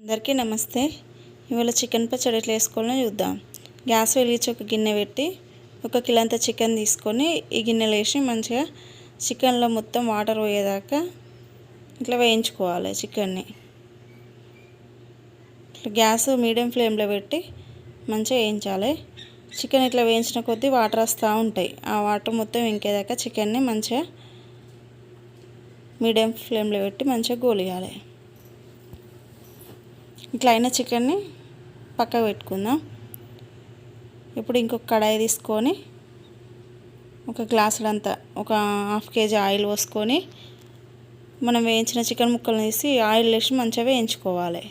అందరికీ నమస్తే. ఇవాళ చికెన్ పచ్చడి ఎట్లా వేసుకోవాలో చూద్దాం. గ్యాస్ వెలిగించి ఒక గిన్నె పెట్టి 1 కిలో అంత చికెన్ తీసుకొని ఈ గిన్నెలో వేసి మంచిగా చికెన్లో మొత్తం వాటర్ పోయేదాకా ఇట్లా వేయించుకోవాలి. చికెన్ని ఇట్లా గ్యాస్ మీడియం ఫ్లేమ్లో పెట్టి మంచిగా వేయించాలి. చికెన్ ఇట్లా వేయించిన కొద్దీ వాటర్ వస్తూ ఉంటాయి. ఆ వాటర్ మొత్తం ఇంకేదాకా చికెన్ని మంచిగా మీడియం ఫ్లేమ్లో పెట్టి మంచిగా గోలియాలి. ఇట్లా అయిన చికెన్ని పక్కకు పెట్టుకుందాం. ఇప్పుడు ఇంకొక కడాయి తీసుకొని 1 గ్లాసులంతా 1/2 కేజీ ఆయిల్ పోసుకొని మనం వేయించిన చికెన్ ముక్కలను తీసి ఆయిల్ వేసి మంచిగా వేయించుకోవాలి.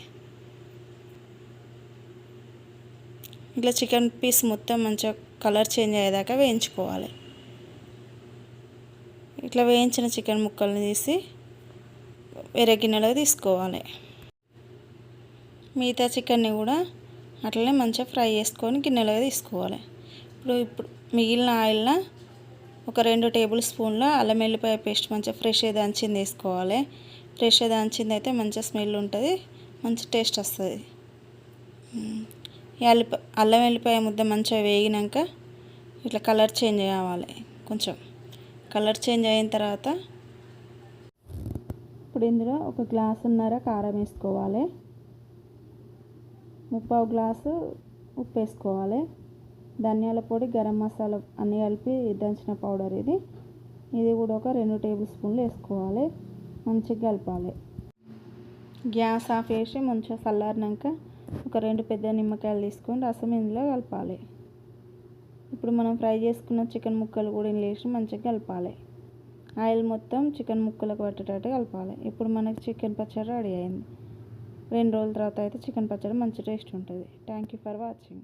ఇట్లా చికెన్ పీస్ మొత్తం మంచిగా కలర్ చేంజ్ అయ్యేదాకా వేయించుకోవాలి. ఇట్లా వేయించిన చికెన్ ముక్కలను తీసి వేరే గిన్నెలో తీసుకోవాలి. మిగతా చికెన్ని కూడా అట్లనే మంచిగా ఫ్రై చేసుకొని గిన్నెలో తీసుకోవాలి. ఇప్పుడు మిగిలిన ఆయిల్లో 2 టేబుల్ స్పూన్ల అల్లం వెల్లిపాయ పేస్ట్ మంచిగా ఫ్రెష్గా దంచింది వేసుకోవాలి. ఫ్రెష్గా దంచింది అయితే మంచిగా స్మెల్ ఉంటుంది, మంచి టేస్ట్ వస్తుంది. అల్లం వెల్లిపాయ ముద్ద మంచిగా వేగినాక ఇట్లా కలర్ చేంజ్ కావాలి. కొంచెం కలర్ చేంజ్ అయిన తర్వాత ఇప్పుడు ఇందులో 1 గ్లాసున్నర కారం వేసుకోవాలి. 3/4 గ్లాసు ఉప్పు వేసుకోవాలి. ధనియాల పొడి, గరం మసాలా అన్నీ కలిపి దంచిన పౌడర్ ఇది కూడా 2 టేబుల్ స్పూన్లు వేసుకోవాలి. మంచిగా కలపాలి. గ్యాస్ ఆఫ్ చేసి మంచిగా చల్లారినాక 2 పెద్ద నిమ్మకాయలు తీసుకొని రసం ఇందులో కలపాలి. ఇప్పుడు మనం ఫ్రై చేసుకున్న చికెన్ ముక్కలు కూడా ఇందులో వేసి మంచిగా కలపాలి. ఆయిల్ మొత్తం చికెన్ ముక్కలకు పట్టేటట్టు కలపాలి. ఇప్పుడు మనకి చికెన్ పచ్చడి రెడీ అయింది. 2 రోజుల తర్వాత అయితే చికెన్ పచ్చడి మంచి టేస్ట్ ఉంటుంది. Thank you for watching.